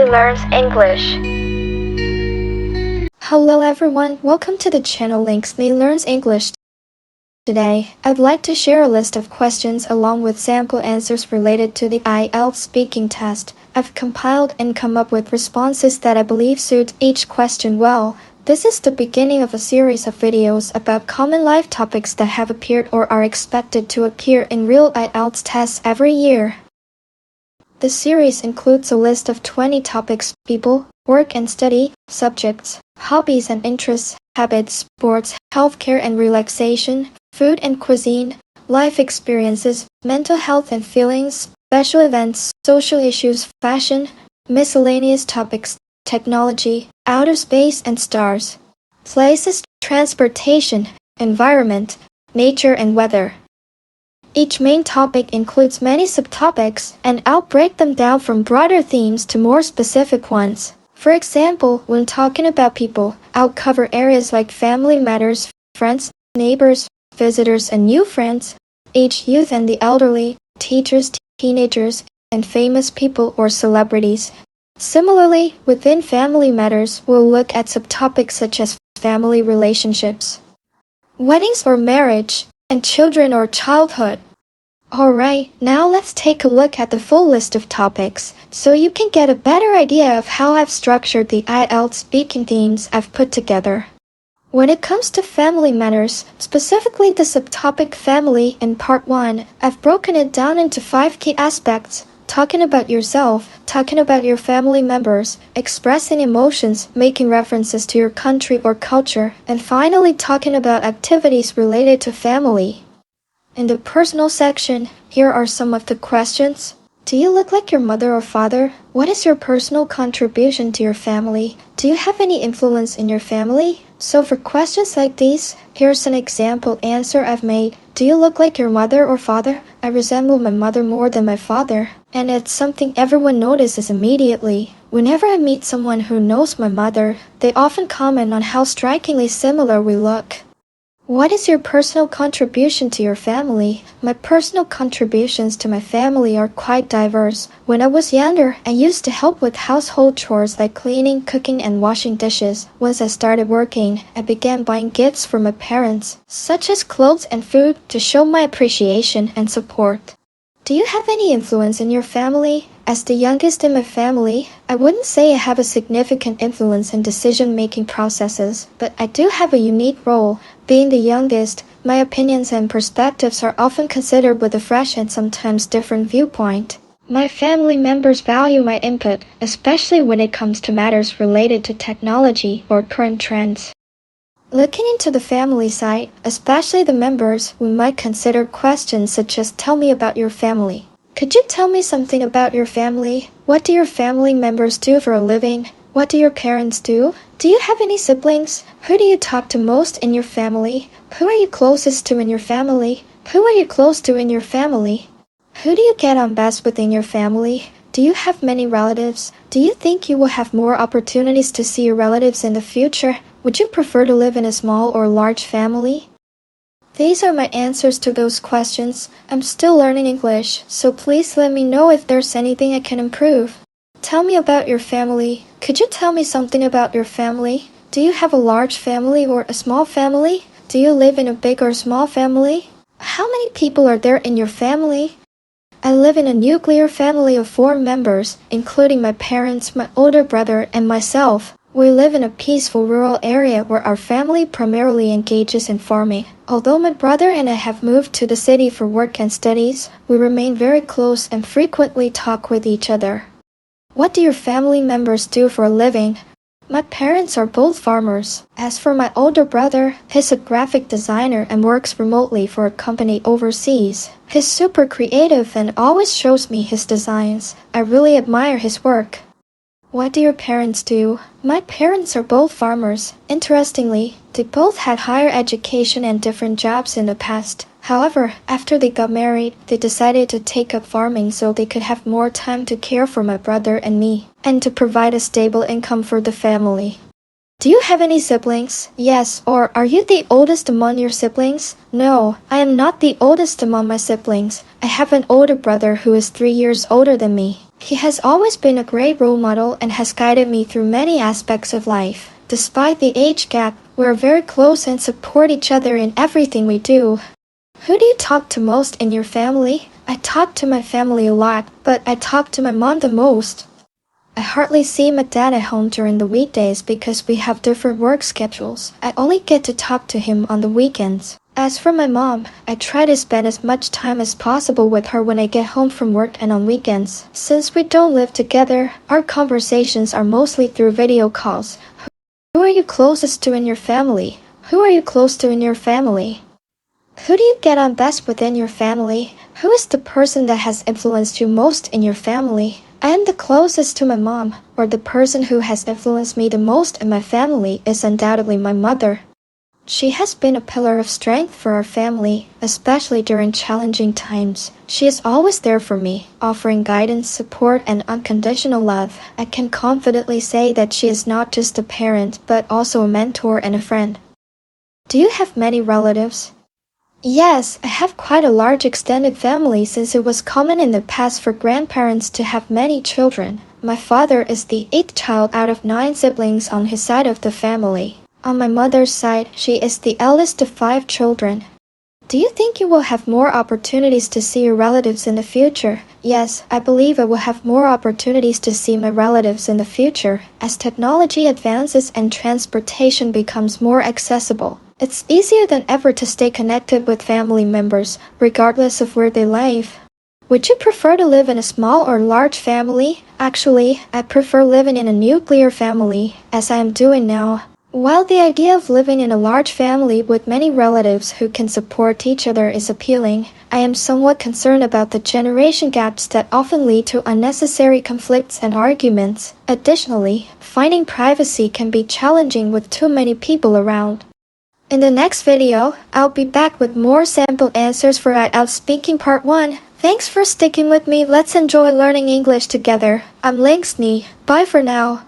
Learns English. Hello everyone, welcome to the channel lynxniee Learns English. Today, I'd like to share a list of questions along with sample answers related to the IELTS speaking test. I've compiled and come up with responses that I believe suit each question well. This is the beginning of a series of videos about common life topics that have appeared or are expected to appear in real IELTS tests every year. The series includes a list of 20 topics: people, work and study, subjects, hobbies and interests, habits, sports, healthcare and relaxation, food and cuisine, life experiences, mental health and feelings, special events, social issues, fashion, miscellaneous topics, technology, outer space and stars, places, transportation, environment, nature and weather. Each main topic includes many subtopics, and I'll break them down from broader themes to more specific ones. For example, when talking about people, I'll cover areas like family matters, friends, neighbors, visitors and new friends, age, youth and the elderly, teachers, teenagers, and famous people or celebrities. Similarly, within family matters, we'll look at subtopics such as family relationships, weddings or marriage, and children or childhood. Alright, now let's take a look at the full list of topics, so you can get a better idea of how I've structured the IELTS speaking themes I've put together. When it comes to family matters, specifically the subtopic family in part 1, I've broken it down into 5 key aspects: talking about yourself, talking about your family members, expressing emotions, making references to your country or culture, and finally talking about activities related to family. In the personal section, here are some of the questions. Do you look like your mother or father? What is your personal contribution to your family? Do you have any influence in your family? So for questions like these, here's an example answer I've made. Do you look like your mother or father? I resemble my mother more than my father. And it's something everyone notices immediately. Whenever I meet someone who knows my mother, they often comment on how strikingly similar we look. What is your personal contribution to your family? My personal contributions to my family are quite diverse. When I was younger, I used to help with household chores like cleaning, cooking, and washing dishes. Once I started working, I began buying gifts for my parents, such as clothes and food, to show my appreciation and support. Do you have any influence in your family? As the youngest in my family, I wouldn't say I have a significant influence in decision-making processes, but I do have a unique role. Being the youngest, my opinions and perspectives are often considered with a fresh and sometimes different viewpoint. My family members value my input, especially when it comes to matters related to technology or current trends. Looking into the family side, especially the members, we might consider questions such as, tell me about your family. Could you tell me something about your family? What do your family members do for a living? What do your parents do? Do you have any siblings? Who do you talk to most in your family? Who are you closest to in your family? Who are you close to in your family? Who do you get on best with in your family? Do you have many relatives? Do you think you will have more opportunities to see your relatives in the future? Would you prefer to live in a small or large family? These are my answers to those questions. I'm still learning English, so please let me know if there's anything I can improve. Tell me about your family. Could you tell me something about your family? Do you have a large family or a small family? Do you live in a big or small family? How many people are there in your family? I live in a nuclear family of 4 members, including my parents, my older brother, and myself. We live in a peaceful rural area where our family primarily engages in farming. Although my brother and I have moved to the city for work and studies, we remain very close and frequently talk with each other. What do your family members do for a living? My parents are both farmers. As for my older brother, he's a graphic designer and works remotely for a company overseas. He's super creative and always shows me his designs. I really admire his work. What do your parents do? My parents are both farmers. Interestingly, they both had higher education and different jobs in the past. However, after they got married, they decided to take up farming so they could have more time to care for my brother and me, and to provide a stable income for the family. Do you have any siblings? Yes, or are you the oldest among your siblings? No, I am not the oldest among my siblings. I have an older brother who is 3 years older than me. He has always been a great role model and has guided me through many aspects of life. Despite the age gap, we're very close and support each other in everything we do. Who do you talk to most in your family? I talk to my family a lot, but I talk to my mom the most. I hardly see my dad at home during the weekdays because we have different work schedules. I only get to talk to him on the weekends. As for my mom, I try to spend as much time as possible with her when I get home from work and on weekends. Since we don't live together, our conversations are mostly through video calls. Who are you closest to in your family? Who are you close to in your family? Who do you get on best with in your family? Who is the person that has influenced you most in your family? I am the closest to my mom, or the person who has influenced me the most in my family is undoubtedly my mother. She has been a pillar of strength for our family, especially during challenging times. She is always there for me, offering guidance, support, and unconditional love. I can confidently say that she is not just a parent, but also a mentor and a friend. Do you have many relatives? Yes, I have quite a large extended family since it was common in the past for grandparents to have many children. My father is the 8th child out of 9 siblings on his side of the family. On my mother's side, she is the eldest of 5 children. Do you think you will have more opportunities to see your relatives in the future? Yes, I believe I will have more opportunities to see my relatives in the future. As technology advances and transportation becomes more accessible, it's easier than ever to stay connected with family members, regardless of where they live. Would you prefer to live in a small or large family? Actually, I prefer living in a nuclear family, as I am doing now. While the idea of living in a large family with many relatives who can support each other is appealing, I am somewhat concerned about the generation gaps that often lead to unnecessary conflicts and arguments. Additionally, finding privacy can be challenging with too many people around. In the next video, I'll be back with more sample answers for IELTS Speaking Part 1. Thanks for sticking with me. Let's enjoy learning English together. I'm lynxniee. Bye for now.